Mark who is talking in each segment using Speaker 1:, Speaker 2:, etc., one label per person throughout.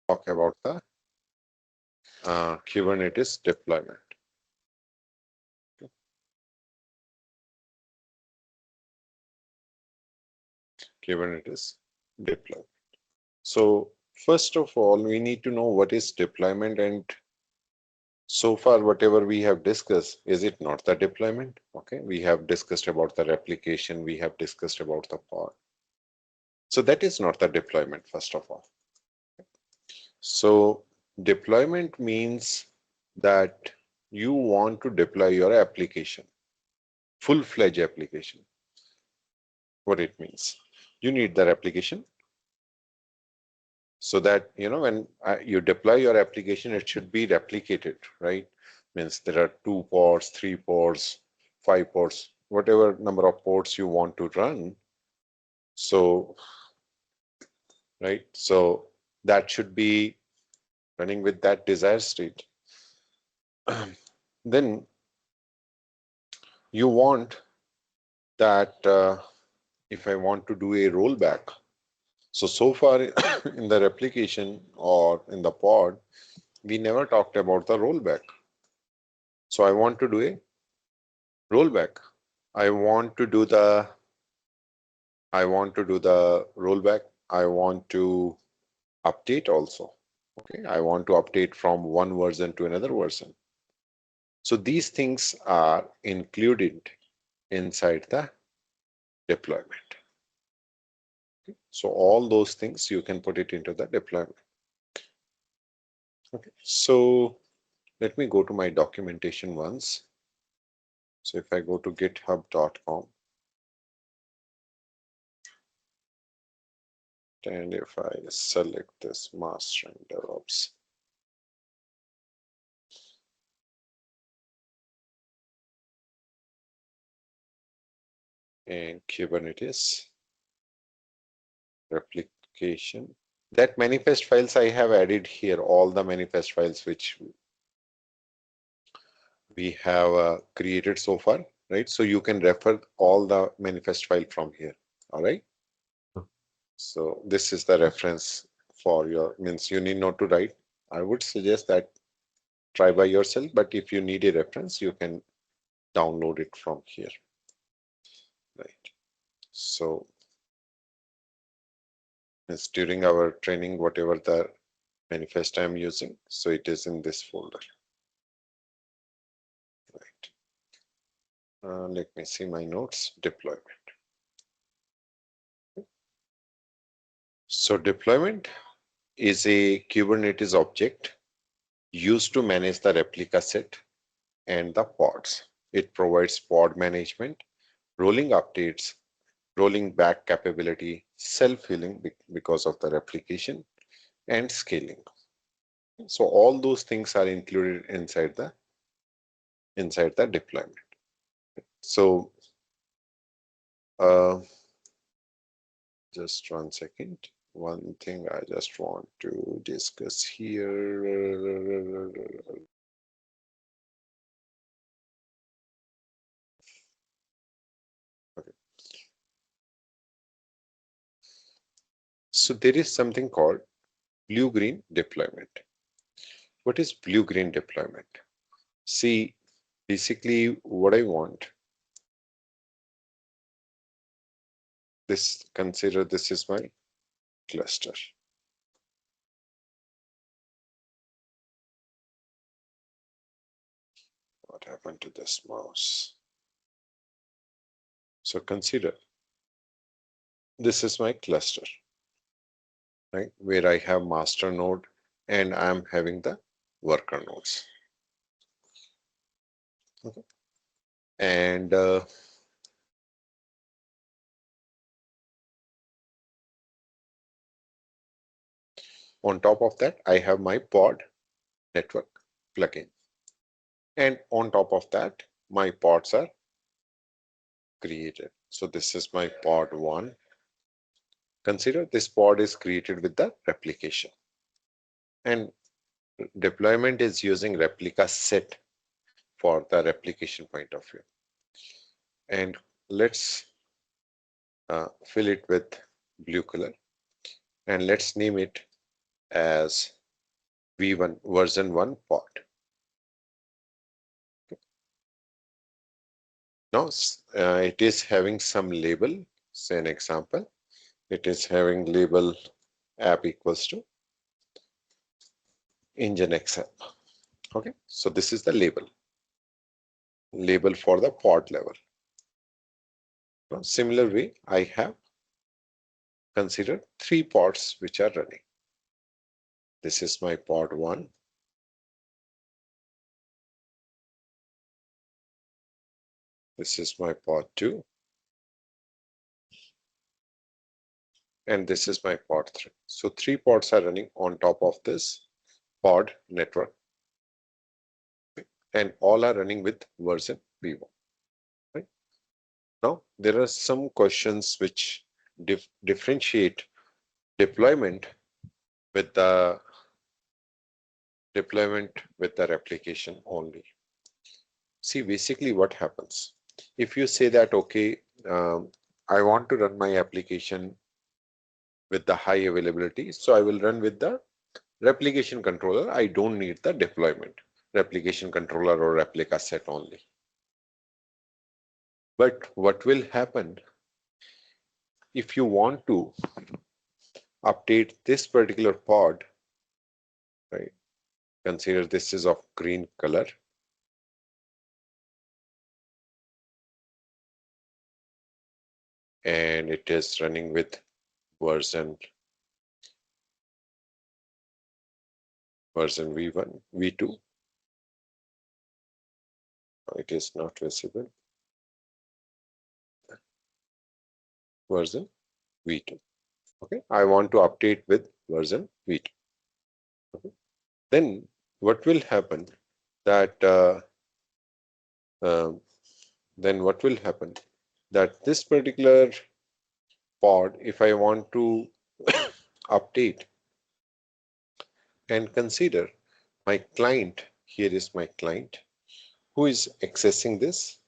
Speaker 1: talk about the Kubernetes deployment. Kubernetes deployment. So first of all, we need to know what is deployment, and so far whatever we have discussed, is it not the deployment? Okay, we have discussed about the replication, we have discussed about the pod. So that is not the deployment, first of all. So deployment means that you want to deploy your application, full-fledged application. What it means, you need the application so that, you know, when you deploy your application, it should be replicated, right? Means there are 2 pods, 3 pods, 5 pods, whatever number of ports you want to run. So, right, so that should be running with that desired state. Then you want that if I want to do a rollback, so far in the replication or in the pod, we never talked about the rollback. So I want to do a rollback. I want to do the rollback. I want to update also. Okay, I want to update from one version to another version. So these things are included inside the deployment. Okay. So all those things you can put it into the deployment. Okay, so let me go to my documentation once. So if I go to github.com, and if I select this master and DevOps, and Kubernetes replication, that manifest files I have added here, all the manifest files which we have created so far, right? So you can refer all the manifest file from here. All right. So this is the reference for your, means you need not to write. I would suggest that try by yourself, but if you need a reference, you can download it from here. Right. So it's during our training, whatever the manifest I'm using, so it is in this folder. Right. Let me see my notes. Deployment. So deployment is a Kubernetes object used to manage the replica set and the pods. It provides pod management, rolling updates, rolling back capability, self-healing because of the replication, and scaling. So all those things are included inside the deployment. So just 1 second. One thing I just want to discuss here. Okay. So there is something called blue-green deployment. What is blue-green deployment? See, basically what I want, consider this is my cluster. What happened to this mouse? So consider this is my cluster, right? Where I have master node and I'm having the worker nodes. Okay. And on top of that, I have my pod network plugin. And on top of that, my pods are created. So this is my pod 1. Consider this pod is created with the replication. And deployment is using ReplicaSet for the replication point of view. And let's fill it with blue color. And let's name it as V1 version 1 pod. Now it is having some label. Say an example. It is having label app equals to engine XL. Okay, so this is the label for the pod level. Now, similar way, I have considered 3 pods which are running. This is my pod 1. This is my pod 2. And this is my pod 3. So 3 pods are running on top of this pod network. And all are running with version V1. Right? Now, there are some questions which differentiate deployment with the replication only. See, basically what happens if you say that, okay, I want to run my application with the high availability, so I will run with the replication controller. I don't need the deployment replication controller or replica set only. But what will happen if you want to update this particular pod, right? Consider this is of green color. And it is running with version V1, V2. It is not visible. Version V2. Okay, I want to update with version V2. Okay. Then what will happen that this particular pod, if I want to update and consider my client, here is my client who is accessing this.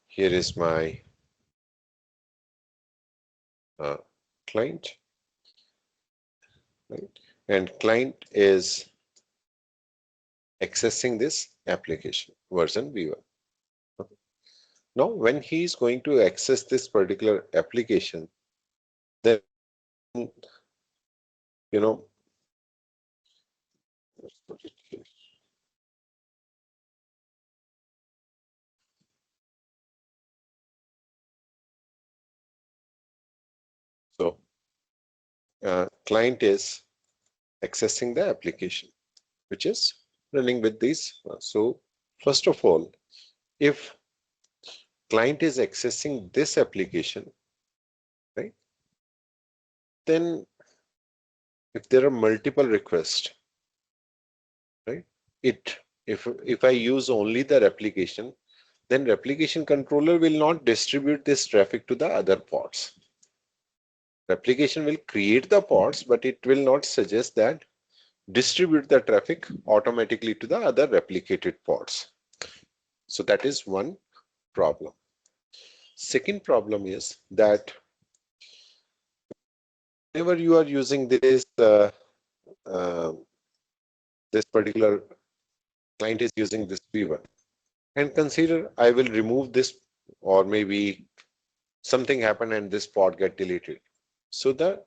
Speaker 1: Here is my client, right? And client is accessing this application version V1. Okay. Now, when he is going to access this particular application, then let's put it here. So, client is accessing the application, which is running with these. So, first of all, if client is accessing this application, right, then if there are multiple requests, right, if I use only the replication, then replication controller will not distribute this traffic to the other pods. Replication will create the pods, but it will not suggest that distribute the traffic automatically to the other replicated pods. So that is one problem. Second problem is that whenever you are using this this particular client is using this V1, and consider I will remove this, or maybe something happened and this pod get deleted. So the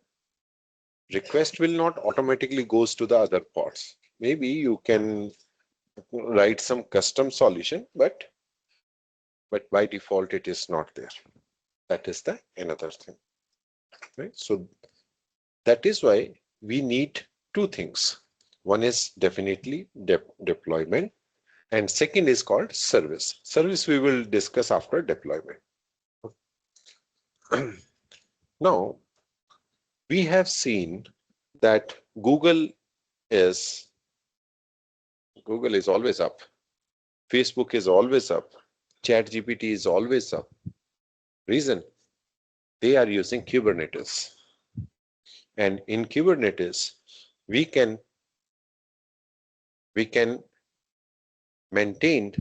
Speaker 1: request will not automatically goes to the other pods. Maybe you can write some custom solution, but by default it is not there. That is the another thing, right? So that is why we need two things. One is definitely deployment, and second is called service. Service we will discuss after deployment. Now, we have seen that Google is always up. Facebook is always up. ChatGPT is always up. Reason? They are using Kubernetes. And in Kubernetes, we can maintain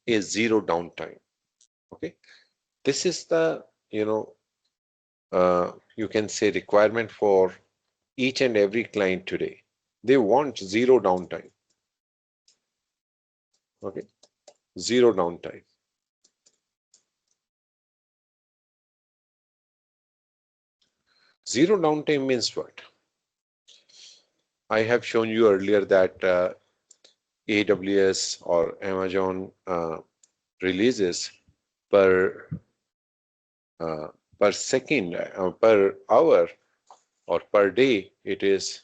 Speaker 1: a zero downtime. Okay. This is the, you can say requirement for each and every client today. They want zero downtime. Okay, zero downtime. Zero downtime means what? I have shown you earlier that AWS or Amazon releases per per second, per hour, or per day, it is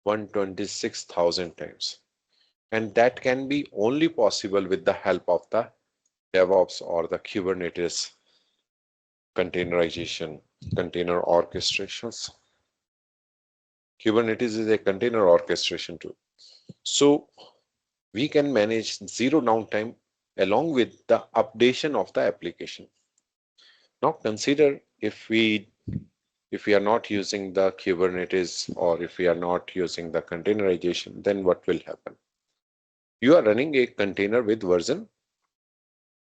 Speaker 1: 126,000 times. And that can be only possible with the help of the DevOps or the Kubernetes containerization, container orchestrations. Kubernetes is a container orchestration tool. So we can manage zero downtime along with the updation of the application. Now consider if we are not using the Kubernetes or if we are not using the containerization, then what will happen? You are running a container with version.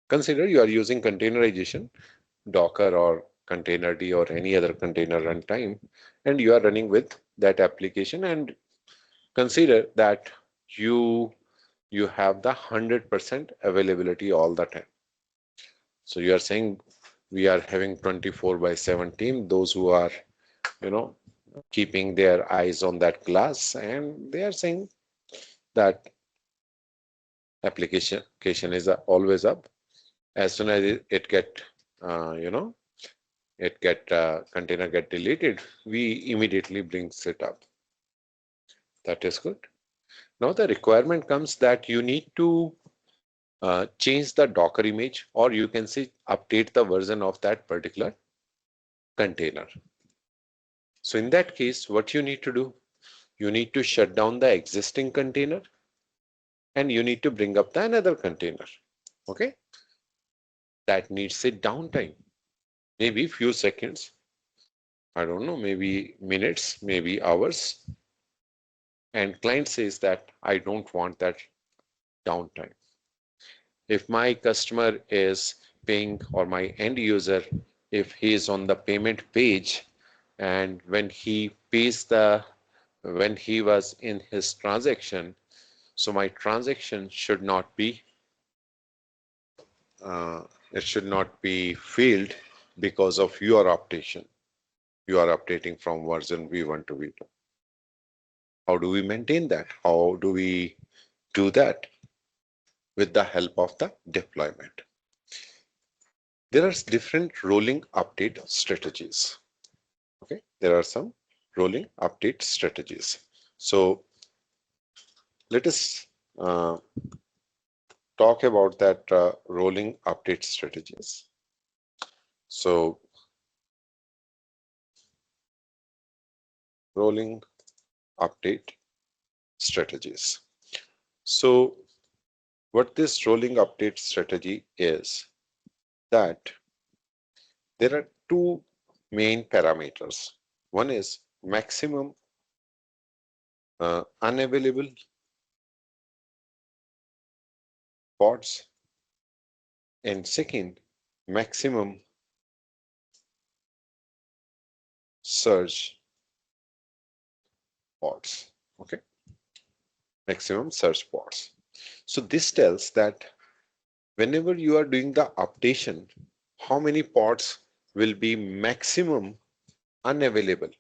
Speaker 1: Consider you are using containerization, Docker or Containerd or any other container runtime, and you are running with that application, and consider that you have the 100% availability all the time. So you are saying we are having 24/7 team, those who are, keeping their eyes on that glass, and they are saying that application is always up. As soon as it get, container get deleted, we immediately brings it up. That is good. Now the requirement comes that you need to change the Docker image, or you can say update the version of that particular container. So in that case, what you need to do, you need to shut down the existing container and you need to bring up the another container. Okay, that needs a downtime, maybe few seconds, I don't know, maybe minutes, maybe hours. And client says that I don't want that downtime. If my customer is paying, or my end user, if he is on the payment page, and when he was in his transaction, so my transaction should not be it should not be failed because of your updation. You are updating from version V1 to V2. How do we maintain that? How do we do that? With the help of the deployment. There are different rolling update strategies. Okay, there are some rolling update strategies. So let us talk about that rolling update strategies. So rolling update strategies. So what this rolling update strategy is, that there are two main parameters. One is maximum unavailable pods, and second, maximum surge pods. Okay, maximum surge pods. So this tells that whenever you are doing the updation, how many pods will be maximum unavailable.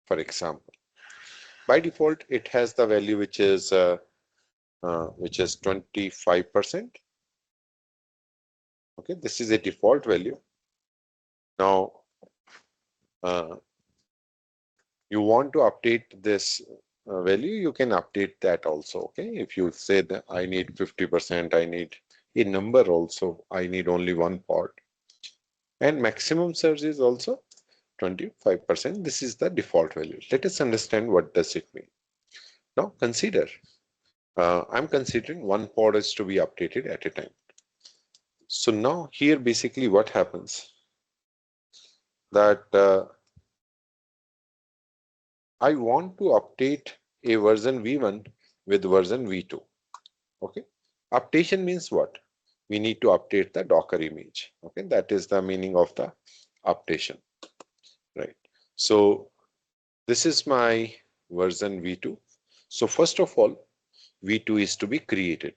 Speaker 1: For example, by default, it has the value which is 25%. Okay, this is a default value. Now, you want to update this value, you can update that also. Okay, if you say that I need 50%, I need a number also, I need only one pod, and maximum surge is also 25%. This is the default value. Let us understand what does it mean. Now consider, I'm considering one pod is to be updated at a time. So now here basically what happens, that I want to update a version V1 with version V2. Okay, updation means what? We need to update the Docker image. Okay, that is the meaning of the updation, right? So this is my version V2. So first of all, V2 is to be created.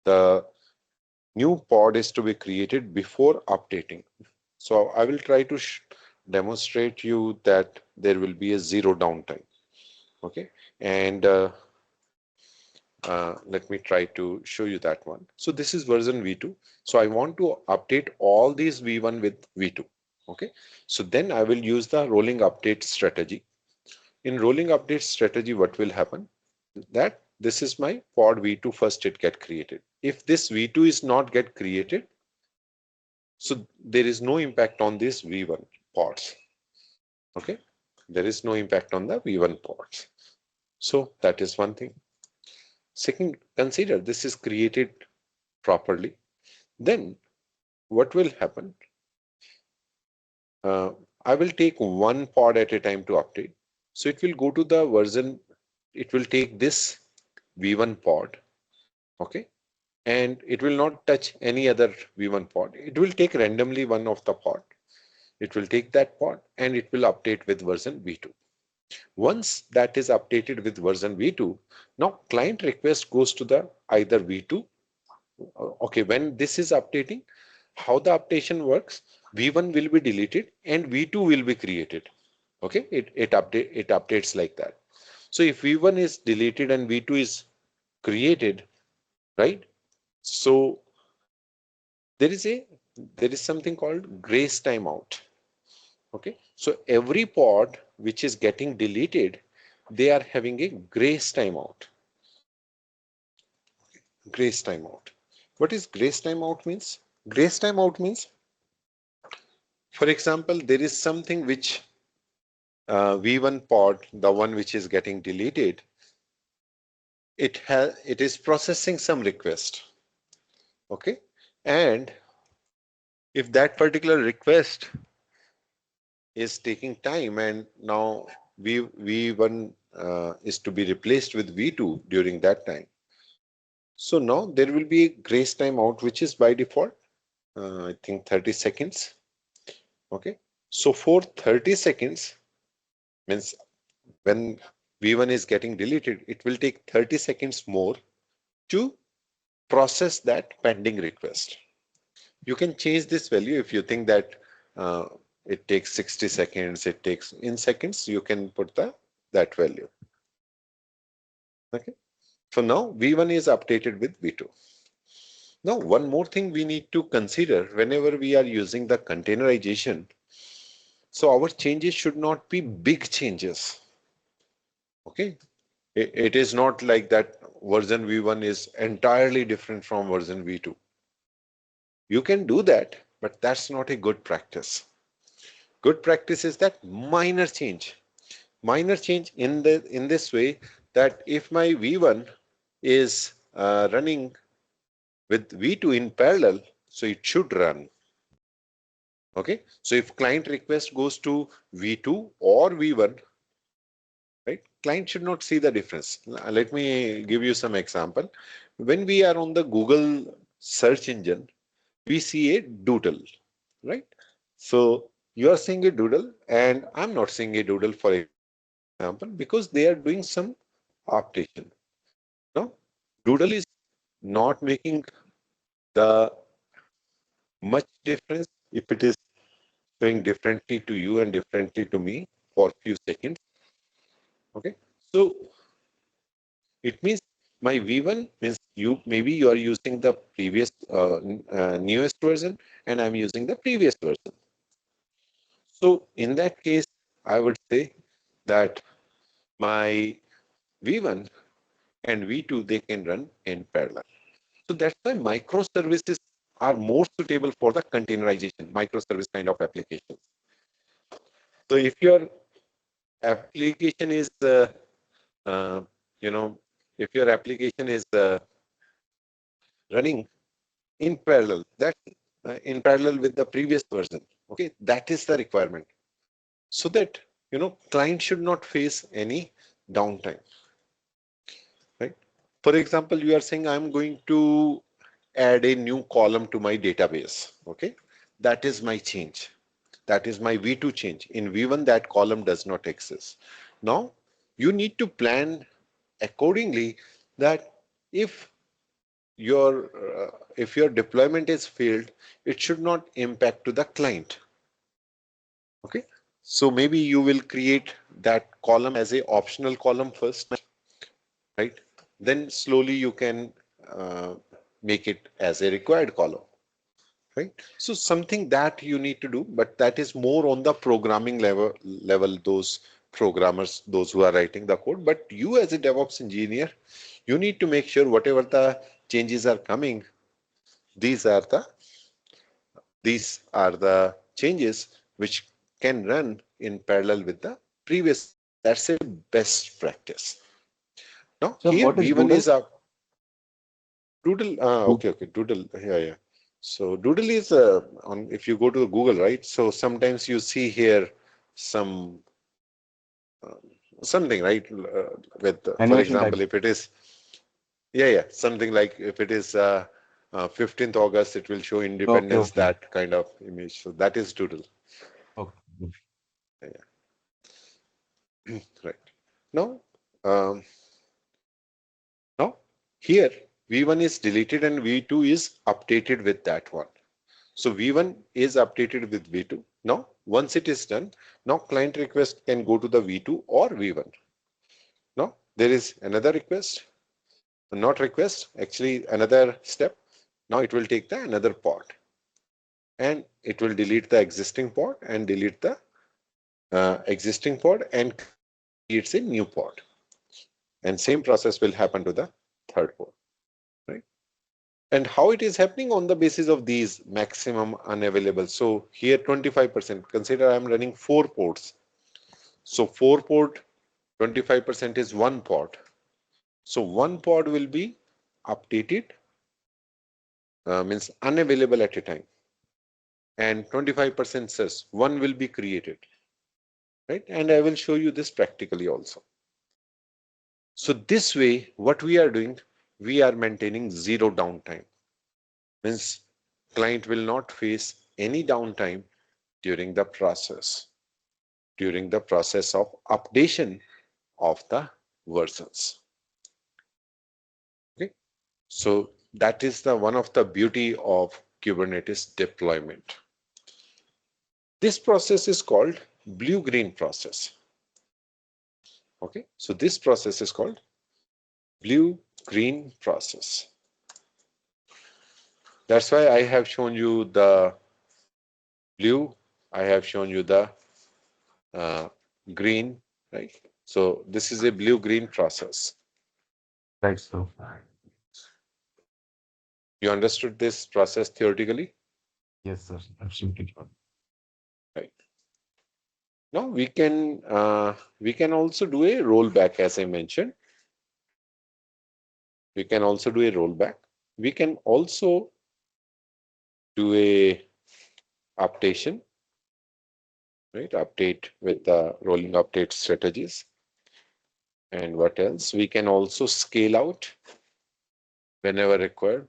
Speaker 1: The new pod is to be created before updating. So I will try to demonstrate you that there will be a zero downtime. Okay, and let me try to show you that one. So this is version V2. So I want to update all these V1 with V2. Okay, so then I will use the rolling update strategy. In rolling update strategy, what will happen? That this is my pod V2 first it get created. If this V2 is not get created, so there is no impact on these V1 pods. Okay, there is no impact on the V1 pods. So that is one thing. Second, consider this is created properly. Then what will happen? I will take one pod at a time to update. So it will go to the version, it will take this V1 pod, okay, and it will not touch any other V1 pod. It will take randomly one of the pod. It will take that pod and it will update with version V2. Once that is updated with version V2, now client request goes to the either V2. Okay, when this is updating, how the updation works, V1 will be deleted and V2 will be created. Okay, it updates like that. So if V1 is deleted and V2 is created, right? So there is something called grace timeout. Okay, so every pod which is getting deleted, they are having a grace timeout. Grace timeout. What is grace timeout means? Grace timeout means, for example, there is something which V1 pod, the one which is getting deleted, it is processing some request. Okay, and if that particular request is taking time and now V1 is to be replaced with V2 during that time. So now there will be a grace timeout, which is by default, I think 30 seconds. Okay, so for 30 seconds, means when V1 is getting deleted, it will take 30 seconds more to process that pending request. You can change this value if you think that uh, it takes 60 seconds, it takes in seconds, you can put that value. Okay, so now V1 is updated with V2. Now, one more thing we need to consider whenever we are using the containerization. So our changes should not be big changes. Okay, it is not like that version V1 is entirely different from version V2. You can do that, but that's not a good practice. Good practice is that minor change in this way, that if my V1 is running with V2 in parallel, so it should run. Okay, so if client request goes to V2 or V1, right, client should not see the difference. Let me give you some example. When we are on the Google search engine, we see a doodle, right? So you are seeing a doodle and I'm not seeing a doodle, for example, because they are doing some optation. No, doodle is not making the much difference if it is showing differently to you and differently to me for few seconds. Okay, so it means my V1 means maybe you are using the previous newest version and I'm using the previous version. So in that case, I would say that my V1 and V2, they can run in parallel. So that's why microservices are more suitable for the containerization, microservice kind of applications. So if your application is, uh, you know, if your application is running in parallel, that in parallel with the previous version, okay, that is the requirement. So that, client should not face any downtime, right? For example, you are saying I'm going to add a new column to my database. Okay, that is my change. That is my V2 change. In V1, that column does not exist. Now, you need to plan accordingly that if your deployment is failed, it should not impact to the client. Okay, so maybe you will create that column as a optional column first, right? Then slowly you can make it as a required column, right? So something that you need to do, but that is more on the programming level, those programmers, those who are writing the code. But you as a DevOps engineer, you need to make sure whatever the changes are coming, these are the changes which can run in parallel with the previous version. That's a best practice. Now
Speaker 2: So
Speaker 1: here
Speaker 2: what is
Speaker 1: V1
Speaker 2: Doodle?
Speaker 1: is a Doodle.
Speaker 2: Do-
Speaker 1: Okay, Doodle. Yeah. So Doodle is on, if you go to Google, right? So sometimes you see here some uh, something, right? With, for
Speaker 2: Animation type.
Speaker 1: example, if it is, yeah, something like if it is 15th August, it will show
Speaker 2: Okay,
Speaker 1: Independence,
Speaker 2: okay.
Speaker 1: that kind of image. So that is Doodle.
Speaker 2: Okay.
Speaker 1: Yeah. Right. Now, um, now here V1 is deleted and V2 is updated with that one. So V1 is updated with V2. Now, once it is done, now client request can go to the V2 or V1. Now, there is another request, not request, actually another step. Now it will take the another pod and it will delete the existing pod and delete the existing pod and creates a new pod. And same process will happen to the third pod, right? And how it is happening on the basis of these maximum unavailable. So here 25%, consider I'm running 4 pods. So 4 pod, 25% is 1 pod. So 1 pod will be updated, means unavailable at a time. And 25% says 1 will be created, right? And I will show you this practically also. So this way, what we are doing, we are maintaining zero downtime. Means client will not face any downtime during the process of updation of the versions. Okay, so that is the one of the beauty of Kubernetes deployment. This process is called blue-green process. Okay, so this process is called blue-green process. That's why I have shown you the blue, I have shown you the uh, green, right? So this is a blue-green process.
Speaker 2: Right, so.
Speaker 1: You understood this process theoretically?
Speaker 2: Yes, sir. Absolutely.
Speaker 1: Right. Now we can also do a rollback, as I mentioned. We can also do a rollback. We can also do a updation, right? Update with the rolling update strategies. And what else? We can also scale out whenever required.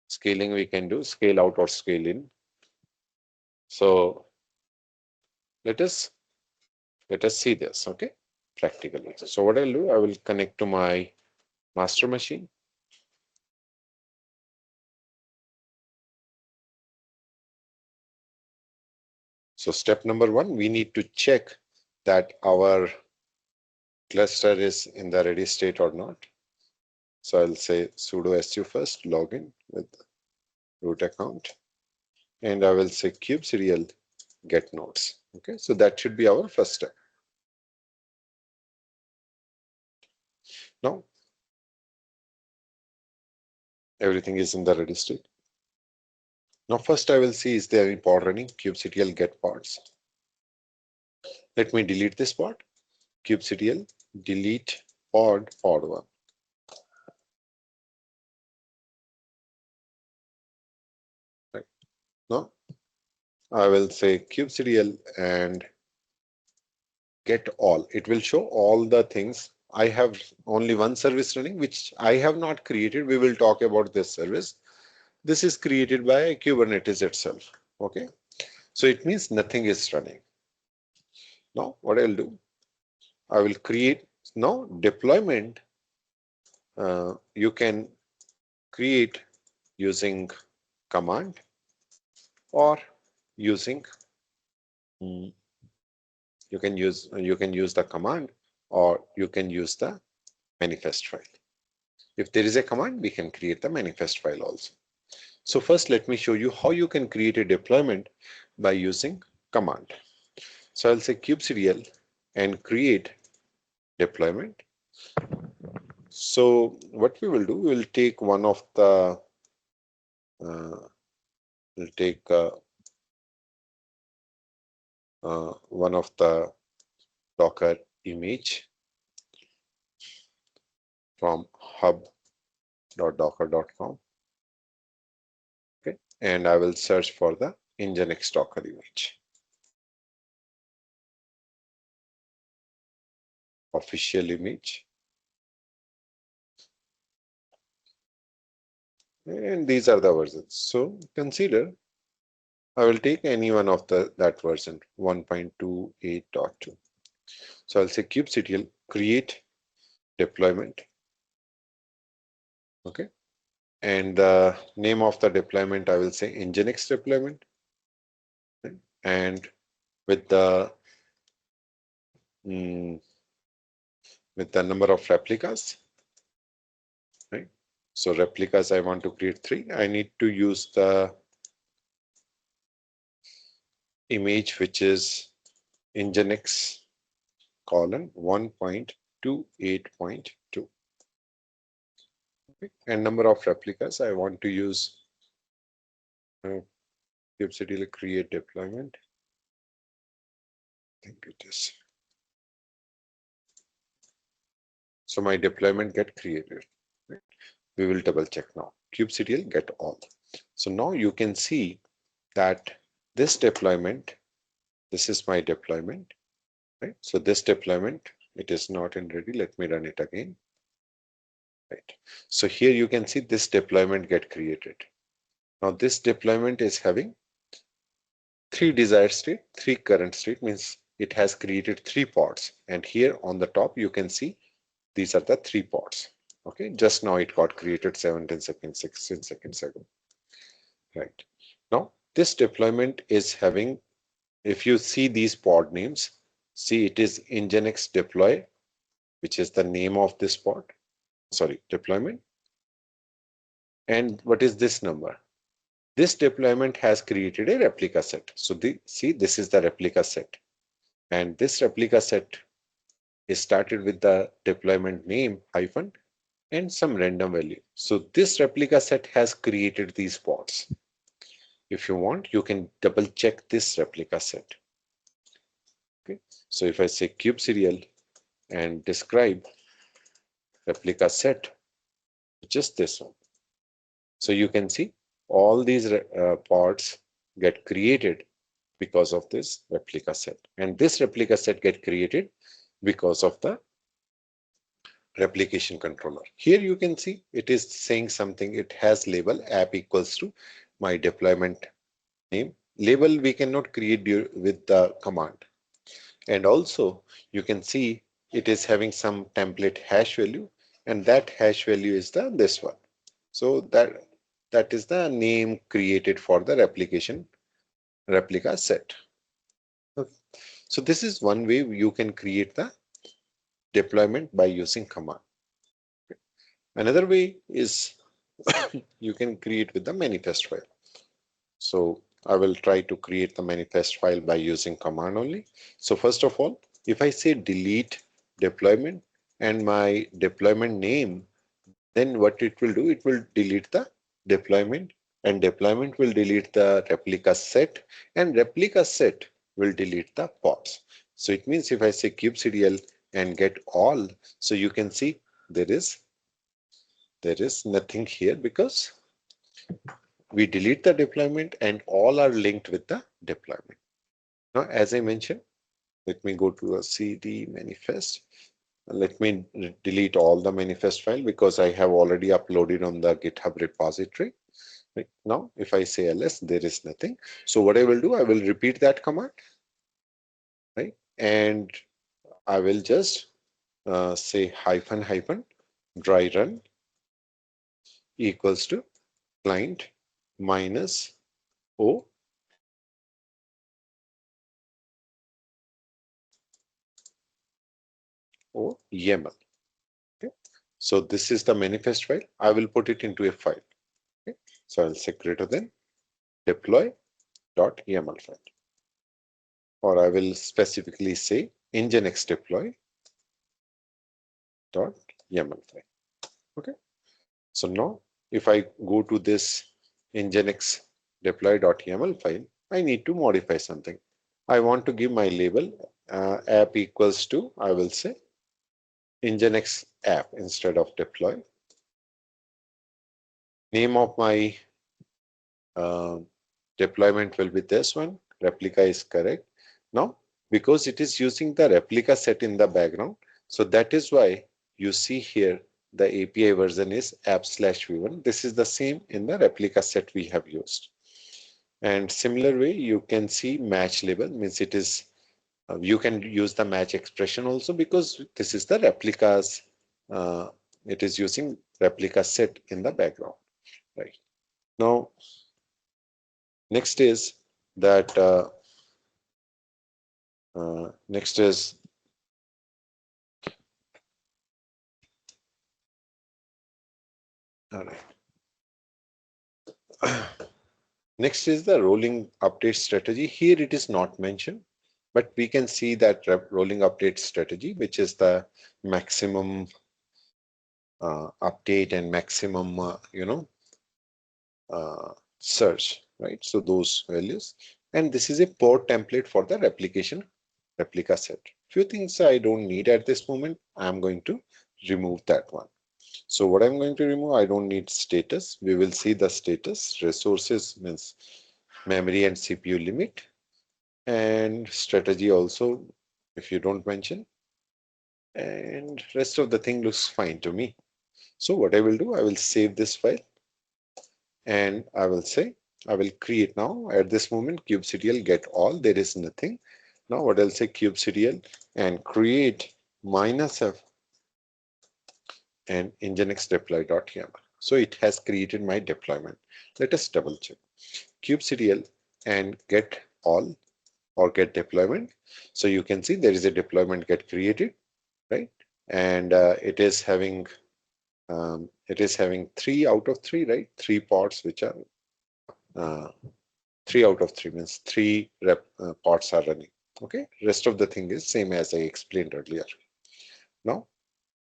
Speaker 1: Scaling we can do, scale out or scale in. So let us see this, okay? Practically. So what I'll do, I will connect to my master machine. So step number 1, we need to check that our cluster is in the ready state or not. So I'll say sudo su first, login with root account, and I will say kubectl get nodes. Okay, so that should be our first step. Now everything is in the ready state. Now first I will see, is there any pod running? Kubectl get pods. Let me delete this pod. Kubectl delete pod 1. Right. Now I will say kubectl and get all. It will show all the things. I have only one service running, which I have not created. We will talk about this service. This is created by Kubernetes itself. Okay, so it means nothing is running. Now what I'll do, I will create now deployment. You can create using command or using mm, you can use the command or you can use the manifest file. If there is a command, we can create the manifest file also. So first, let me show you how you can create a deployment by using command. So I'll say kubectl and create deployment. So what we will do, we will take one of the we'll take one of the Docker image from hub.docker.com. Okay, and I will search for the Nginx Docker image, official image, and these are the versions. So consider I will take any one of that version 1.28.2. So I'll say kubectl create deployment. Okay, and the name of the deployment I will say Nginx deployment, right? And with the mm, with the number of replicas, right? So replicas I want to create 3. I need to use the image which is Nginx colon 1.28.2. Okay. And number of replicas I want to use kubectl create deployment. I think it is. So my deployment get created. Right? We will double check now. kubectl get all. So now you can see that this deployment, this is my deployment, right? So this deployment, it is not in ready. Let me run it again. Right. So here you can see this deployment get created. Now this deployment is having 3 desired state, 3 current state, means it has created 3 pods. And here on the top, you can see these are the 3 pods. Okay, just now it got created 17 seconds, 16 seconds ago. Right. Now this deployment is having, if you see these pod names, see it is Nginx deploy, which is the name of this pod, sorry, deployment. And what is this number? This deployment has created a replica set. So see, this is the replica set. And this replica set is started with the deployment name hyphen and some random value. So this replica set has created these pods. If you want, you can double check this replica set. Okay. So if I say kubectl and describe replica set, just this one. So you can see all these pods get created because of this replica set, and this replica set get created because of the replication controller. Here you can see it is saying something. It has label app equals to my deployment name. Label we cannot create with the command. And also you can see it is having some template hash value, and that hash value is this one. So that is the name created for the replica set. Okay. So this is one way you can create the deployment by using command. Another way is you can create with the manifest file. So I will try to create the manifest file by using command only. So first of all, if I say delete deployment and my deployment name, then what it will do, it will delete the deployment, and deployment will delete the replica set, and replica set will delete the pods. So it means if I say kubectl and get all, so you can see there is nothing here because we delete the deployment and all are linked with the deployment. Now, as I mentioned, let me go to a CD manifest. Let me delete all the manifest file because I have already uploaded on the GitHub repository. Right now, if I say ls, there is nothing. So what I will do, I will repeat that command, right? And I will just say hyphen hyphen dry run equals to client minus o YAML. Okay. So this is the manifest file. I will put it into a file. Okay. So I'll say greater than deploy.yaml file, or I will specifically say nginx deploy.yaml file. Okay. So now if I go to this nginx deploy.yaml file, I need to modify something. I want to give my label app equals to, I will say nginx app instead of deploy. Name of my uh, deployment will be this one. Replica is correct. Now, because it is using the replica set in the background, so that is why you see here the API version is app/v1. This is the same in the replica set we have used. And similar way, you can see match label means it is, you can use the match expression also because this is the replicas. Uh, it is using replica set in the background, right? Now, next is that next is all right. Next is the rolling update strategy. Here it is not mentioned, but we can see that rolling update strategy, which is the maximum update and maximum, search, right? So those values, and this is a port template for the replica set. Few things I don't need at this moment. I'm going to remove that one. So what I'm going to remove, I don't need status. We will see the status. Resources means memory and CPU limit, and strategy also, if you don't mention, and rest of the thing looks fine to me. So what I will do, I will save this file and I will say, I will create now at this moment kubectl get all, there is nothing. Now what I'll say kubectl and create -f and nginx deploy.yaml. So it has created my deployment. Let us double check kubectl and get all or get deployment. So you can see there is a deployment get created, right? And it is having 3 out of 3, right? 3 pods which are uh, 3 out of 3 means 3 pods are running. Okay, rest of the thing is same as I explained earlier. Now,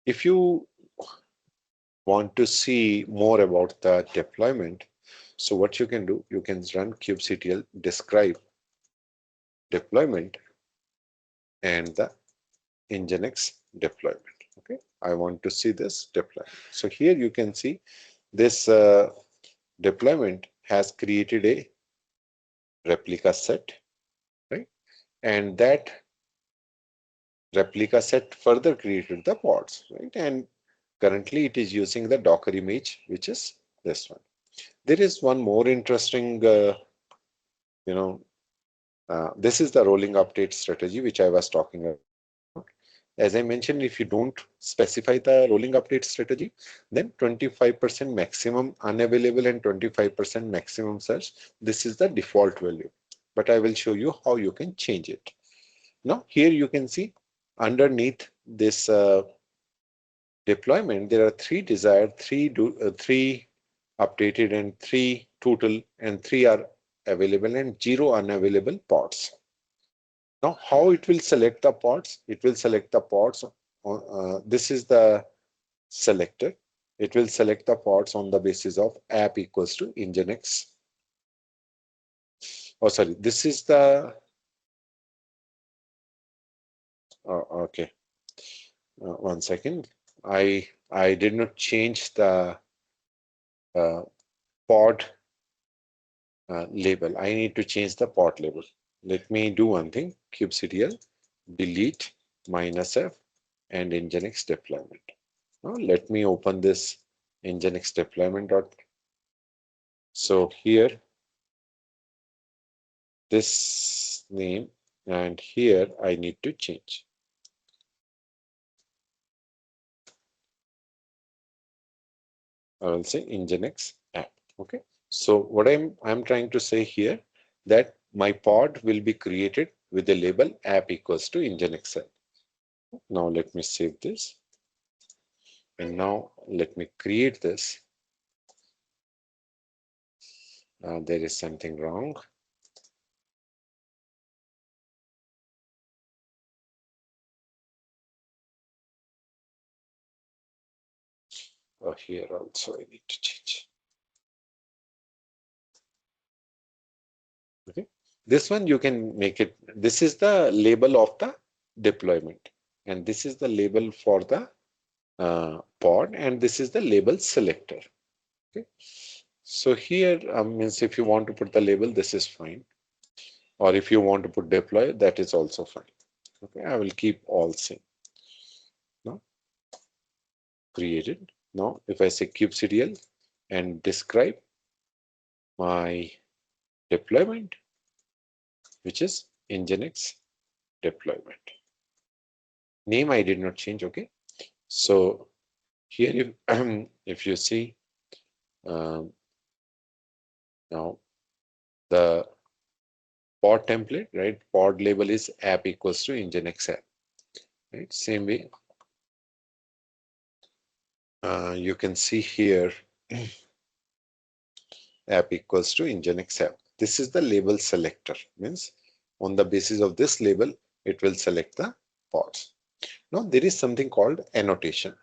Speaker 1: if you want to see more about the deployment, so what you can do, you can run kubectl describe deployment and the nginx deployment. Okay, I want to see this deployment. So here you can see this deployment has created a replica set, right? And that replica set further created the pods, right? And currently it is using the Docker image, which is this one. There is one more interesting, this is the rolling update strategy, which I was talking about. As I mentioned, if you don't specify the rolling update strategy, then 25% maximum unavailable and 25% maximum search. This is the default value, but I will show you how you can change it. Now, here you can see underneath this deployment, there are 3 desired, 3 updated, and 3 total, and 3 are available and 0 unavailable pods. Now, how it will select the pods? It will select the pods. This is the selector. It will select the pods on the basis of app equals to nginx. Oh, sorry. This is the okay. One second. I did not change the uh, pod label. I need to change the pod label. Let me do one thing. kubectl delete -f and nginx deployment. Now let me open this nginx deployment. So here this name, and here I need to change. I will say Nginx app. Okay. So what I'm trying to say here that my pod will be created with the label app equals to Nginx app. Now let me save this. And now let me create this. There is something wrong. Here also I need to change. Okay. This one you can make it. This is the label of the deployment. And this is the label for the pod. And this is the label selector. Okay. So here means if you want to put the label, this is fine. Or if you want to put deploy, that is also fine. Okay. I will keep all same. Now created. Now if I say kubectl and describe my deployment, which is Nginx deployment. Name I did not change. Okay. So here if if you see now the pod template, right? Pod label is app equals to Nginx app. Right? Same way you can see here app equals to Nginx app. This is the label selector. Means on the basis of this label, it will select the pods. Now there is something called annotation.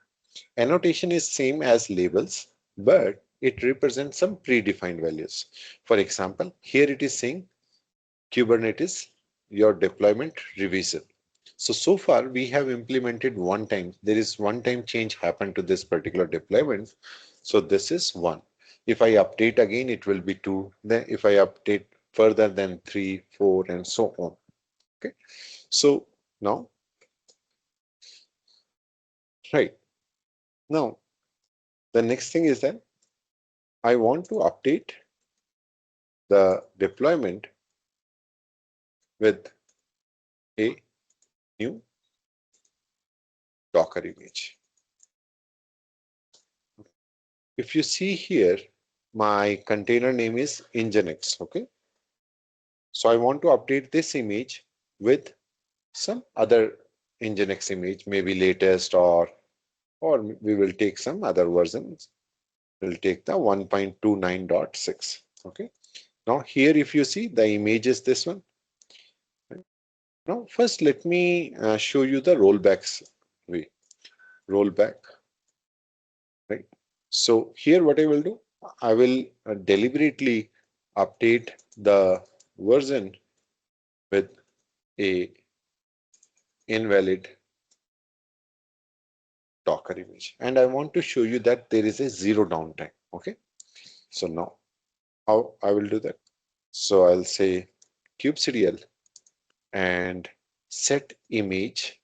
Speaker 1: Annotation is same as labels, but it represents some predefined values. For example, here it is saying Kubernetes, your deployment revision. So far we have implemented one time. There is one time change happened to this particular deployment. So this is one. If I update again, it will be two. Then if I update further than 3, 4, and so on. Okay. So now, right. Now, the next thing is that I want to update the deployment with a new Docker image. If you see here, my container name is Nginx. Okay. So I want to update this image with some other Nginx image, maybe latest or we will take some other versions. We'll take the 1.29.6. Okay. Now here, if you see the image is this one. Now first let me show you the rollbacks way. Rollback. Right. So here what I will do, I will deliberately update the version with a invalid Docker image. And I want to show you that there is a zero downtime. Okay. So now how I will do that. So I'll say kubectl and set image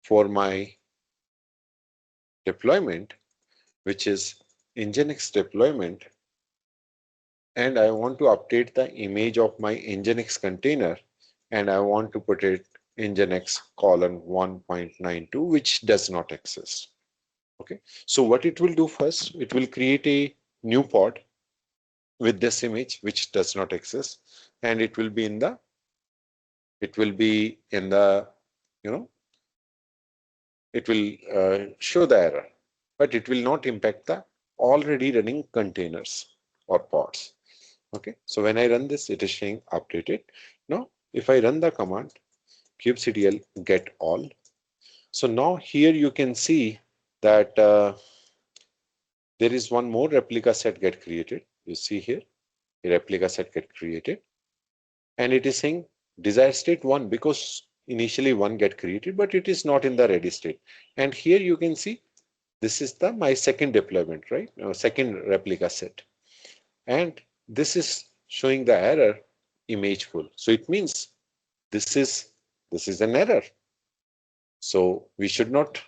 Speaker 1: for my deployment, which is Nginx deployment. And I want to update the image of my Nginx container. And I want to put it Nginx colon 1.92, which does not exist. Okay. So what it will do first, it will create a new pod with this image, which does not exist. And it will be in the, you know, it will show the error, but it will not impact the already running containers or pods. Okay. So when I run this, it is saying updated. Now, if I run the command kubectl get all. So now here you can see that there is one more replica set get created. You see here, a replica set get created. And it is saying desired state 1 because initially 1 get created, but it is not in the ready state. And here you can see this is the my second deployment, right? Second replica set. And this is showing the error image full. So it means this is an error. So we should not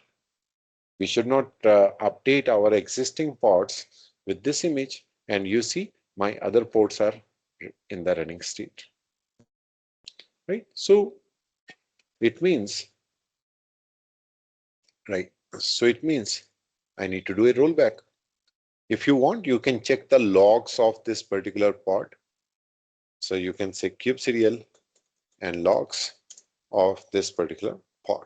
Speaker 1: update our existing pods with this image. And you see my other ports are in the running state. Right. So it means, right. So it means I need to do a rollback. If you want, you can check the logs of this particular pod. So you can say kubectl and logs of this particular pod.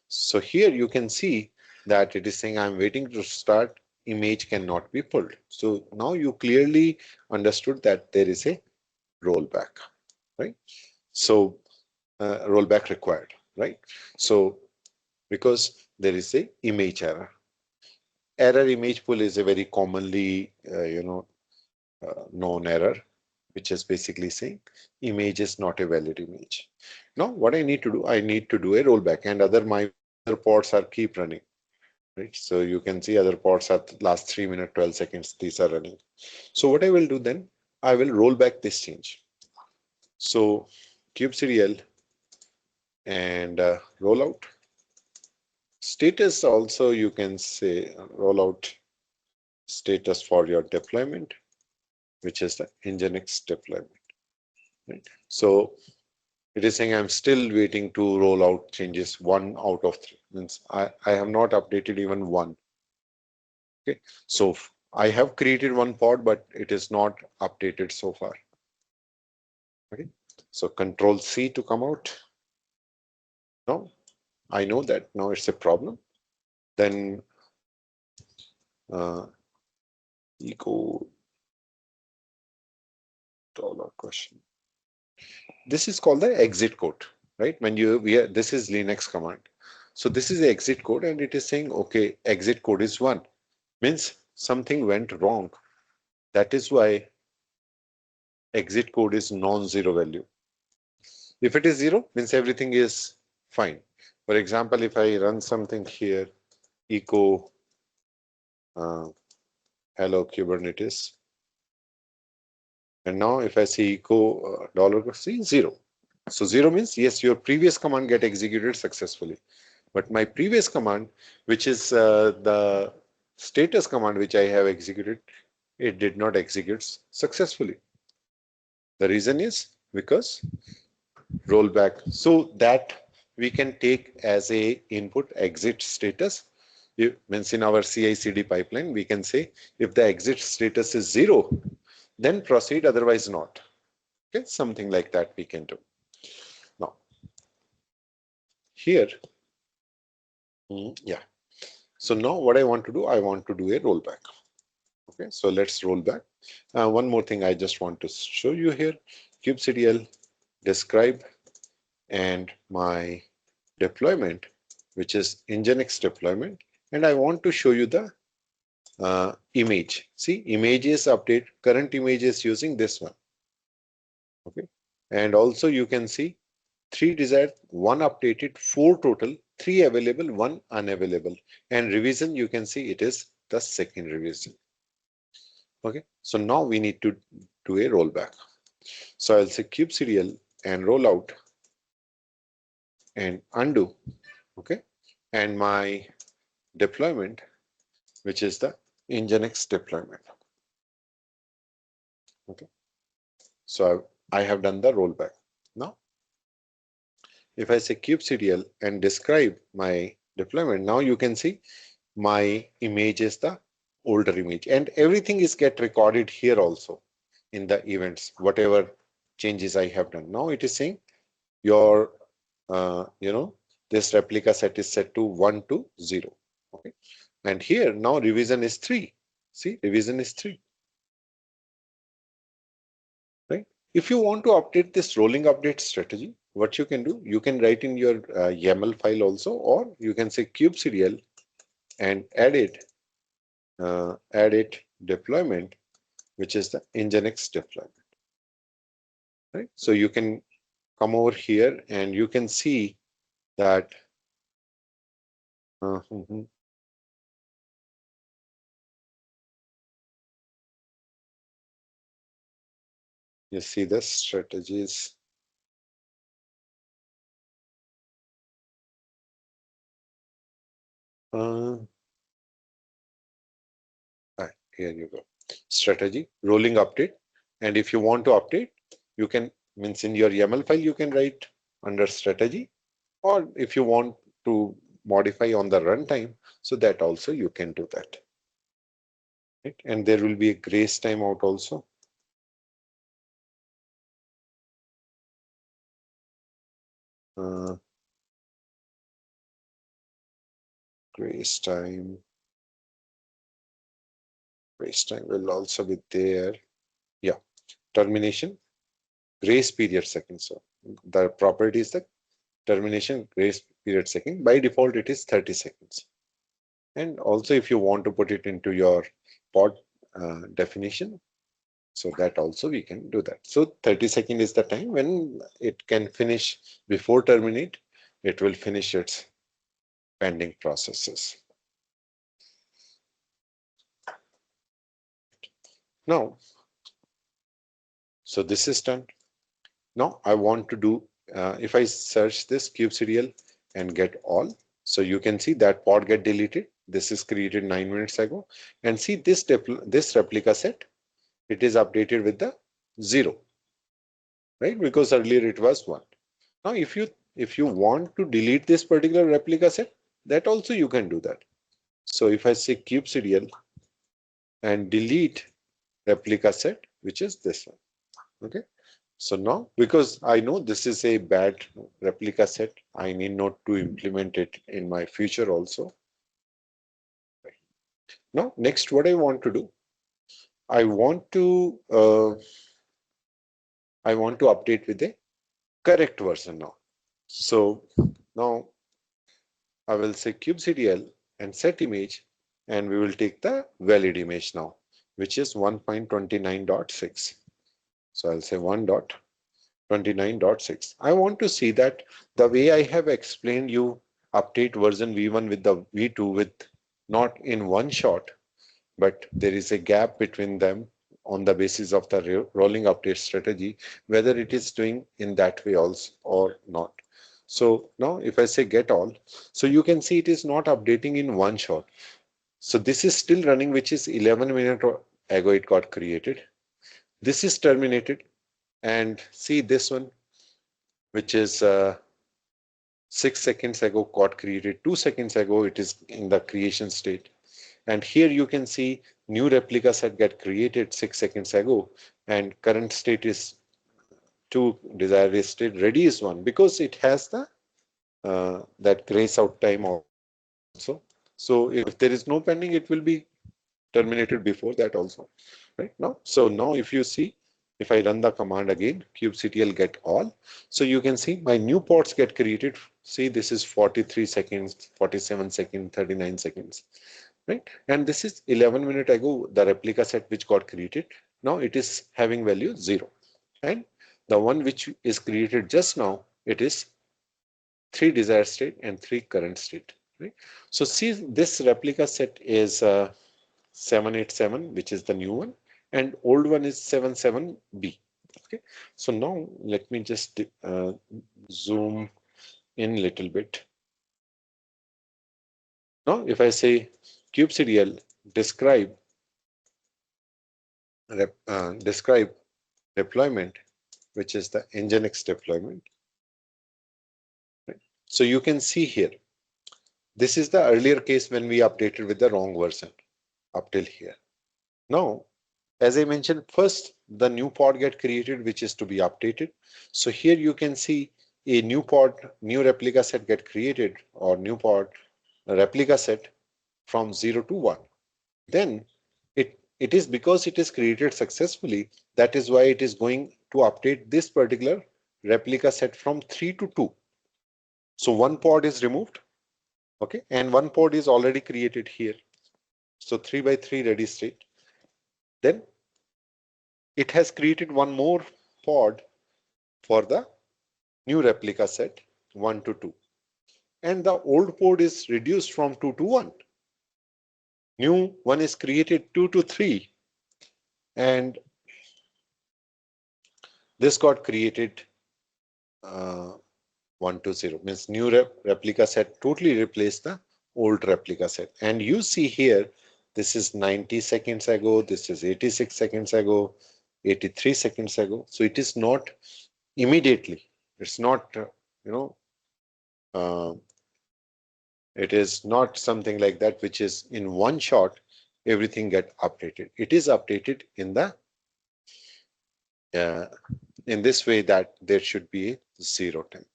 Speaker 1: So here you can see that it is saying I'm waiting to start, image cannot be pulled. So now you clearly understood that there is a rollback, right? So rollback required, right? So because there is a image error. Error image pull is a very commonly known error, which is basically saying image is not a valid image. Now what I need to do, I need to do a rollback, and my other pods are keep running, right? So you can see other pods are last 3 minutes 12 seconds, these are running. So what I will do then, I will roll back this change. So kubectl and rollout status, also you can say rollout status for your deployment, which is the Nginx deployment, right? So it is saying I'm still waiting to roll out changes 1 out of 3. Means I have not updated even 1. Okay, so I have created 1 pod, but it is not updated so far. Okay, so Control C to come out. Now I know that now it's a problem. Then echo $question. This is called the exit code, right? When this is Linux command. So this is the exit code, and it is saying, okay, exit code is 1, means something went wrong. That is why exit code is non-zero value. If it is 0, means everything is fine. For example, if I run something here, echo hello Kubernetes, and now if I say echo $C, 0. So 0 means yes, your previous command get executed successfully. But my previous command, which is the status command which I have executed, it did not execute successfully. The reason is because rollback. So that we can take as a input exit status. It means in our CI/CD pipeline, we can say if the exit status is 0, then proceed, otherwise not. Okay, something like that we can do. Now, here, yeah. So now what I want to do, I want to do a rollback. Okay, so let's roll back. One more thing I just want to show you here, kubectl describe and my deployment, which is Nginx deployment, and I want to show you the image. See, images update, current image is using this one. Okay, and also you can see 3 desired, 1 updated, 4 total, 3 available, 1 unavailable, and revision you can see it is the second revision. Okay, so now we need to do a rollback. So I'll say kubectl and rollout and undo. Okay, and my deployment, which is the Nginx deployment. Okay, so I have done the rollback. Now, if I say kubectl and describe my deployment, now you can see my image is the older image, and everything is get recorded here also in the events, whatever changes I have done. Now it is saying your this replica set is set to 1 to 0. Okay, and here now revision is 3. See, revision is 3. Right? If you want to update this rolling update strategy, what you can do, you can write in your YAML file also, or you can say kubectl and add it deployment, which is the Nginx deployment. Right? So you can come over here and you can see that you see the strategies. Here you go. Strategy, rolling update. And if you want to update, you can, means in your YAML file, you can write under strategy, or if you want to modify on the runtime, so that also you can do that. right? And there will be a grace timeout also. Grace time will also be there. Yeah, termination grace period second. So the property is the termination grace period second. By default, it is 30 seconds. And also, if you want to put it into your pod definition, so that also we can do that. So 30 seconds is the time when it can finish before terminate. It will finish its pending processes. Now, so this is done. Now I want to do, if I search this kubectl and get all, so you can see that pod get deleted. This is created 9 minutes ago. And see this replica set, it is updated with the 0, right? Because earlier it was 1. Now if you want to delete this particular replica set, that also you can do that. So if I say kubectl and delete replica set, which is this one, okay? So now, because I know this is a bad replica set, I need not to implement it in my future also. Now, next, what I want to do, I want to update with a correct version now. So now I will say kubectl and set image, and we will take the valid image now, which is 1.29.6. So I'll say 1.29.6. I want to see that the way I have explained you update version v1 with the v2 with not in one shot, but there is a gap between them on the basis of the rolling update strategy, whether it is doing in that way also or not. So now if I say get all, so you can see it is not updating in one shot. So this is still running, which is 11 minutes ago it got created. This is terminated, and see this one, which is 6 seconds ago got created. 2 seconds ago it is in the creation state. And here you can see new replica set get created 6 seconds ago, and current state is 2, desired state ready is 1, because it has the that grace out time also. So if there is no pending, it will be terminated before that also, right? Now, so now if you see, if I run the command again, kubectl get all, so you can see my new pods get created. See, this is 43 seconds, 47 seconds, 39 seconds, right? And this is 11 minutes ago, the replica set which got created. Now it is having value 0. And the one which is created just now, it is 3 desired state and 3 current state, right? So see, this replica set is 787, which is the new one, and old one is 77B. Okay, so now let me just zoom in a little bit. Now, if I say kubectl describe deployment, which is the Nginx deployment, right? So you can see here, this is the earlier case when we updated with the wrong version up till here. Now, as I mentioned, first the new pod get created, which is to be updated. So here you can see a new pod, new replica set get created, or new pod replica set from 0 to 1. Then it is because it is created successfully, that is why it is going to update this particular replica set from 3 to 2. So one pod is removed, okay, and one pod is already created here. So 3 by 3 ready state. Then it has created one more pod for the new replica set 1 to 2. And the old pod is reduced from 2 to 1. New one is created 2 to 3. And this got created 1 to 0. Means new replica set totally replaced the old replica set. And you see here, this is 90 seconds ago, this is 86 seconds ago, 83 seconds ago. So it is not immediately. It's not, you know, it is not something like that, which is in one shot. everything get updated. It is updated in the uh, in this way that there should be a 0 time.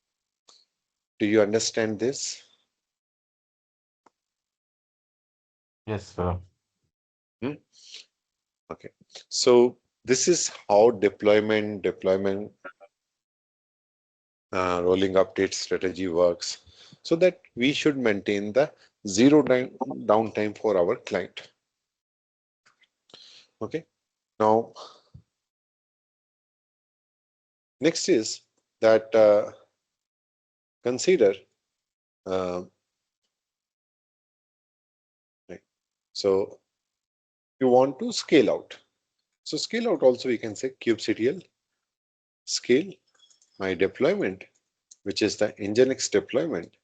Speaker 1: Do you understand this?
Speaker 2: Yes, sir.
Speaker 1: Hmm? Okay. So this is how deployment rolling update strategy works, so that we should maintain the zero downtime for our client. Okay. Now, next is that consider uh, right. So you want to scale out. So scale out also we can say kubectl scale my deployment, which is the Nginx deployment,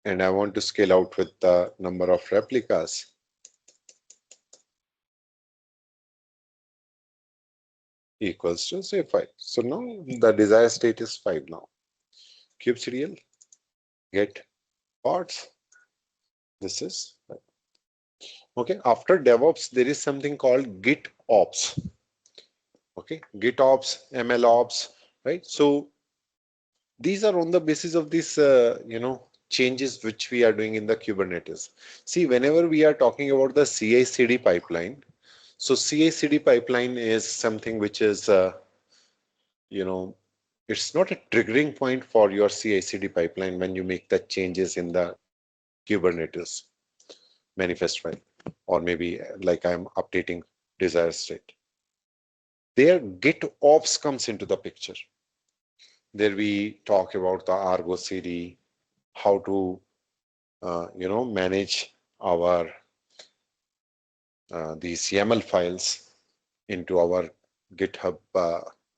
Speaker 1: and I want to scale out with the number of replicas equals to say 5. So now the desired state is 5 now. Kubectl get pods. This is okay. After DevOps, there is something called GitOps. Okay, GitOps, MLOps, right? So these are on the basis of these, changes which we are doing in the Kubernetes. See, whenever we are talking about the CI/CD pipeline, so CI/CD pipeline is something which is, you know, it's not a triggering point for your CI/CD pipeline when you make the changes in the Kubernetes manifest file, or maybe like I'm updating desired state. There, GitOps comes into the picture. There we talk about the Argo CD, how to manage our these YAML files into our GitHub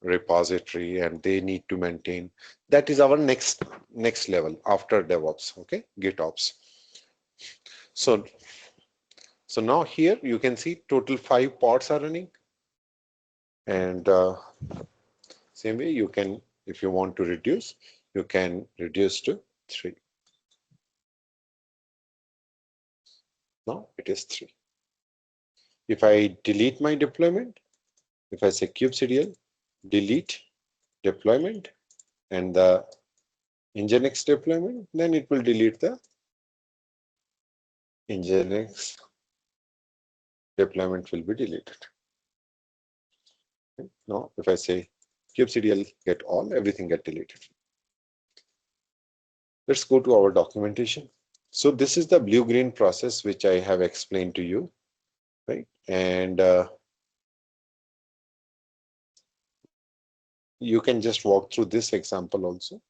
Speaker 1: repository, and they need to maintain. That is our next level after DevOps. Okay, GitOps. So now here you can see total 5 pods are running, and same way you can, if you want to reduce, you can reduce to 3. Now it is 3. If I delete my deployment, if I say kubectl delete deployment and the Nginx deployment, then it will delete the Nginx deployment will be deleted. Okay. Now, if I say kubectl get all, everything get deleted. Let's go to our documentation. So this is the blue-green process which I have explained to you, right? And you can just walk through this example also,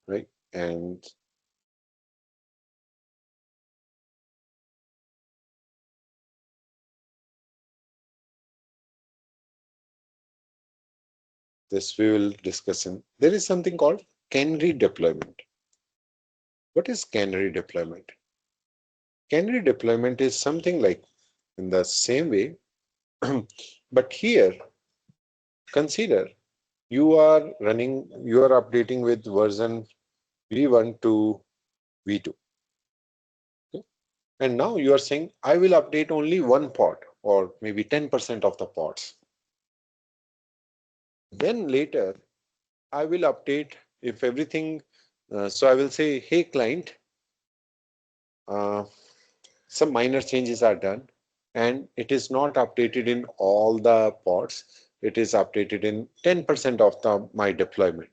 Speaker 1: right? And this we will discuss in. There is something called canary deployment. What is canary deployment? Canary deployment is something like in the same way, but here consider you are updating with version v1 to v2. Okay? And now you are saying, I will update only one pod or maybe 10% of the pods. Then later, I will update if everything. So I will say, hey, client, uh, some minor changes are done, and it is not updated in all the pods. It is updated in 10% of my deployment.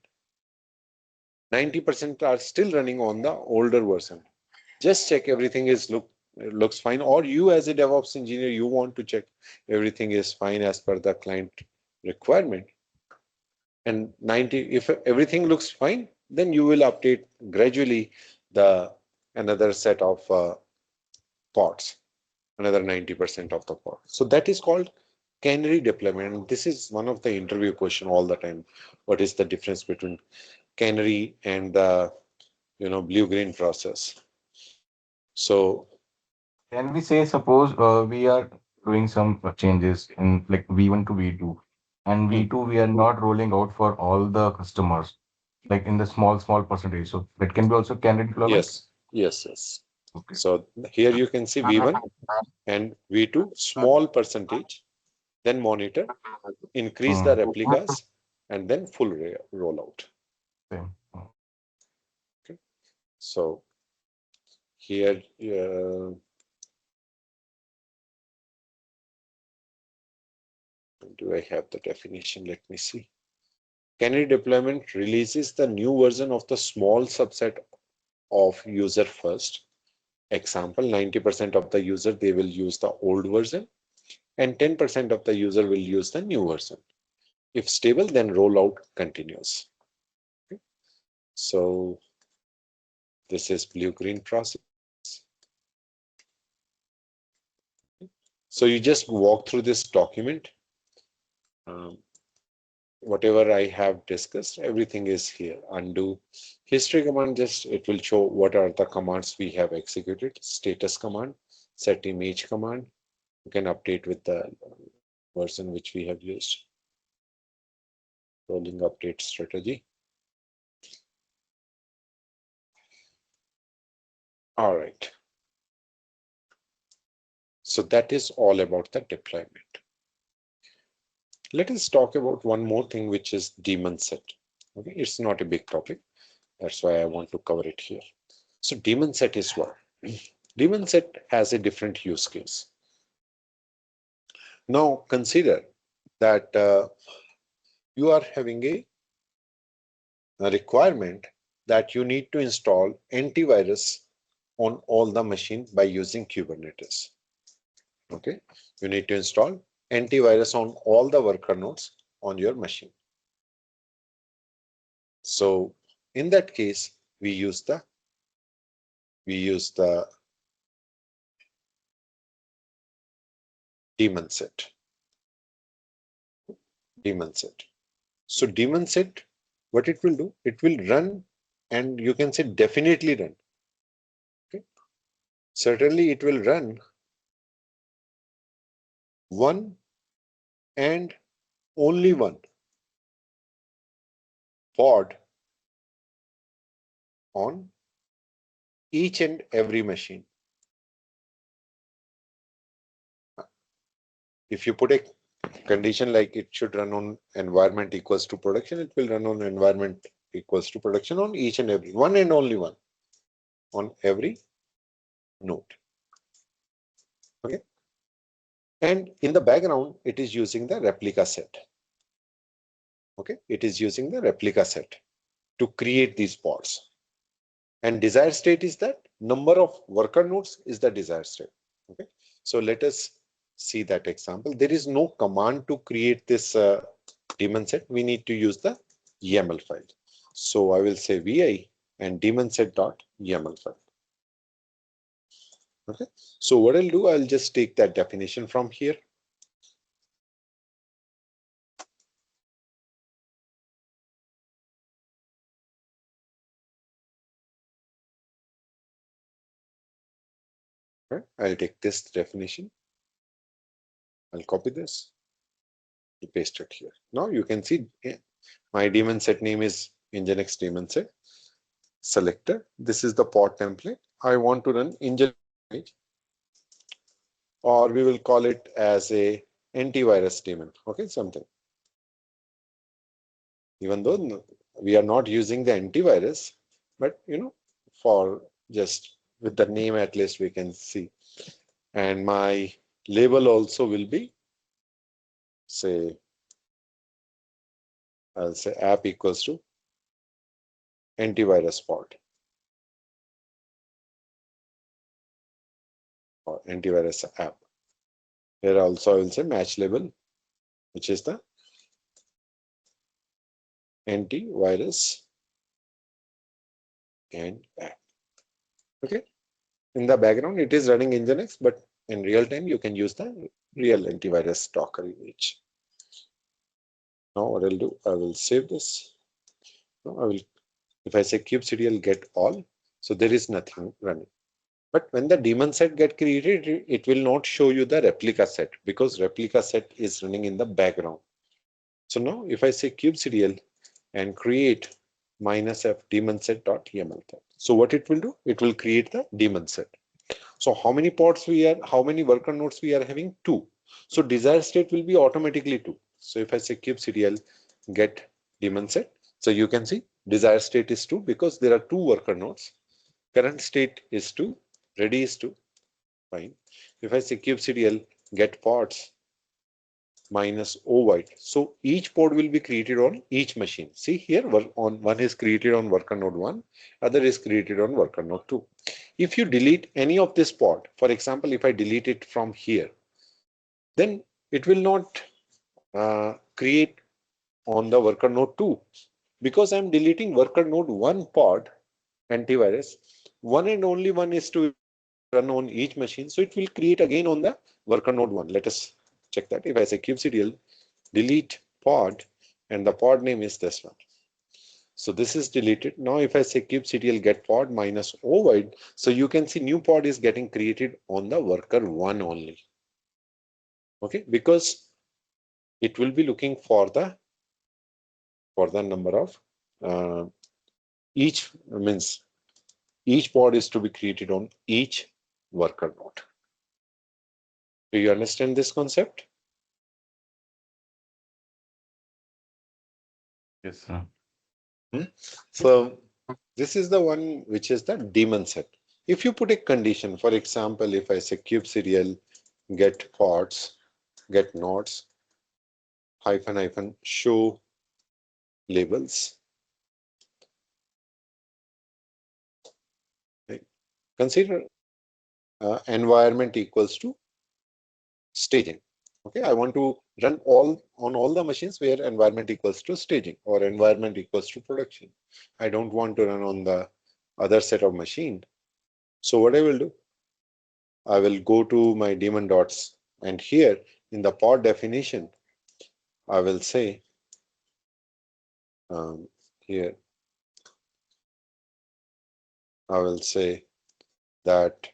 Speaker 1: 90% are still running on the older version. Just check everything looks fine, or you as a DevOps engineer, you want to check everything is fine as per the client requirement. And 90, if everything looks fine, then you will update gradually the another set of pods, another 90% of the pod. So that is called canary deployment. And this is one of the interview question all the time. What is the difference between canary and the blue-green process? So
Speaker 2: Can we say, suppose we are doing some changes in like V1 to V2, and
Speaker 1: hmm,
Speaker 2: V2 we are not rolling out for all the customers, like in the small percentage. So that can be also candidate deployment.
Speaker 1: yes, yes, yes.
Speaker 2: Okay.
Speaker 1: So here you can see V1 and V2 small percentage, then monitor, increase the replicas, and then full rollout.
Speaker 2: Same.
Speaker 1: Okay. So here, do I have the definition? Let me see. Canary deployment releases the new version of the small subset of user first. Example, 90% of the user, they will use the old version and 10% of the user will use the new version. If stable, then rollout continues. Okay. So this is blue-green process. So you just walk through this document. Whatever I have discussed, everything is here. Undo history command, just it will show what are the commands we have executed. Status command, set image command. You can update with the version which we have used. Rolling update strategy. All right. So that is all about the deployment. Let us talk about one more thing, which is DaemonSet. Okay, it's not a big topic. That's why I want to cover it here. So DaemonSet is what? DaemonSet has a different use case. Now consider that you are having a requirement that you need to install antivirus on all the machine by using Kubernetes. Okay, you need to install antivirus on all the worker nodes on your machine. So in that case, we use the DaemonSet. So DaemonSet, what it will do, it will run, and you can say definitely run. Okay. Certainly it will run one and only one pod on each and every machine. If you put a condition like it should run on environment equals to production, it will run on environment equals to production on each and every one and only one on every node. Okay. And in the background, it is using the replica set. Okay. It is using the replica set to create these pods. And desired state is that number of worker nodes is the desired state. Okay. So let us see that example. There is no command to create this DaemonSet. We need to use the YAML file. So I will say vi and DaemonSet.yaml file. Okay. So what I'll do, I'll just take that definition from here. Okay. I'll take this definition. I'll copy this. I'll paste it here. Now you can see my DaemonSet name is Nginx DaemonSet. Selector. This is the pod template. I want to run Nginx, or we will call it as a antivirus daemon. Okay, something. Even though we are not using the antivirus, but for just with the name at least we can see. And my label also will be, say, I'll say app equals to antivirus pod or antivirus app. Here also I will say match label, which is the antivirus and app. Okay. In the background, it is running Nginx, but in real time, you can use the real antivirus Docker image. Now what I'll do, I will save this. Now I will, if I say kubectl get all, so there is nothing running. But when the daemon set get created, it will not show you the replica set because replica set is running in the background. So now if I say kubectl and create -f daemonset.yaml. So what it will do? It will create the daemon set. So how many pods we are, how many worker nodes we are having? 2. So desired state will be automatically 2. So if I say kubectl get DaemonSet, so you can see desired state is 2 because there are 2 worker nodes. Current state is 2, ready is 2. Fine. If I say kubectl get pods minus O void, so each pod will be created on each machine. See here, one is created on worker node 1, other is created on worker node 2. If you delete any of this pod, for example, if I delete it from here, then it will not create on the worker node 2 because I'm deleting worker node 1 pod antivirus. One and only one is to run on each machine. So it will create again on the worker node 1. Let us check that. If I say kubectl delete pod and the pod name is this one. So this is deleted. Now if I say kubectl get pod minus O void, so you can see new pod is getting created on the worker 1 only. Okay, because it will be looking for the number of each means each pod is to be created on each worker node. Do you understand this concept?
Speaker 2: Yes, sir.
Speaker 1: So this is the one which is the DaemonSet. If you put a condition, for example, if I say kubectl get pods, get nodes, hyphen show labels. Right? Consider environment equals to staging. Okay, I want to run on all the machines where environment equals to staging or environment equals to production. I don't want to run on the other set of machine. So what I will do, I will go to my daemon dots, and here in the pod definition, I will say here I will say that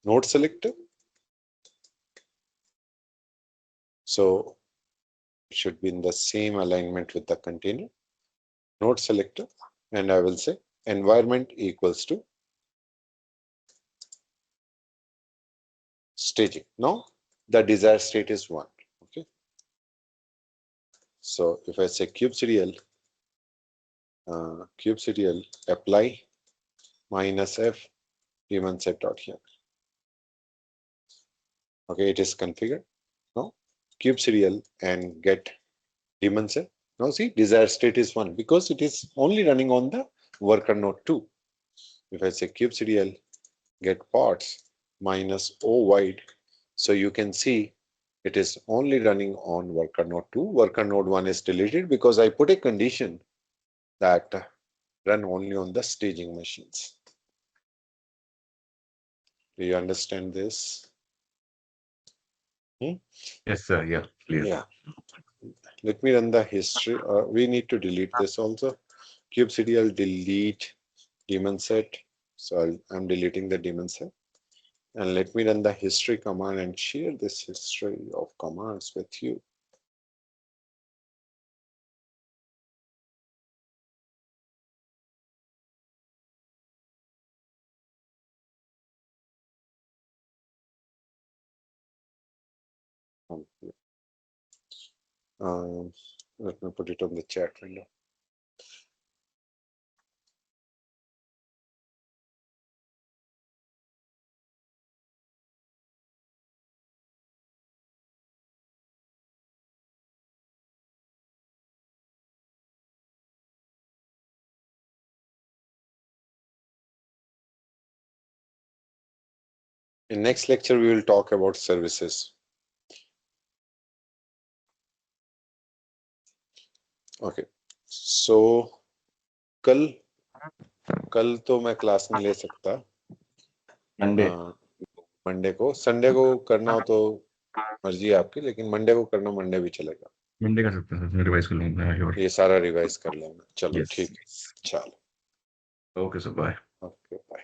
Speaker 1: node selector. So it should be in the same alignment with the container node selector, and I will say environment equals to staging. Now the desired state is 1. Okay. So if I say kubectl apply minus f DaemonSet dot here. Okay, it is configured. Now kubectl and get DaemonSet. Now see, desired state is 1 because it is only running on the worker node 2. If I say kubectl get pods minus O void, so you can see it is only running on worker node 2. Worker node 1 is deleted because I put a condition that run only on the staging machines. Do you understand this?
Speaker 2: Yes, sir. Yeah, clear.
Speaker 1: Yeah. Let me run the history. We need to delete this also. Kubectl delete DaemonSet. So I'm deleting the DaemonSet. And let me run the history command and share this history of commands with you. Um, let me put it on the chat window. In next lecture, we will talk about services. Okay. So कल तो मैं class नहीं ले सकता
Speaker 2: Monday
Speaker 1: Monday को Sunday को करना हो तो मर्जी है आपकी लेकिन मंडे को करना मंडे भी चलेगा
Speaker 2: मंडे कर सकते हैं सर रिवाइज कर लूंगा
Speaker 1: ये सारा रिवाइज कर लेना चलो
Speaker 2: Yes.
Speaker 1: ठीक है चलो
Speaker 2: okay sir bye
Speaker 1: okay bye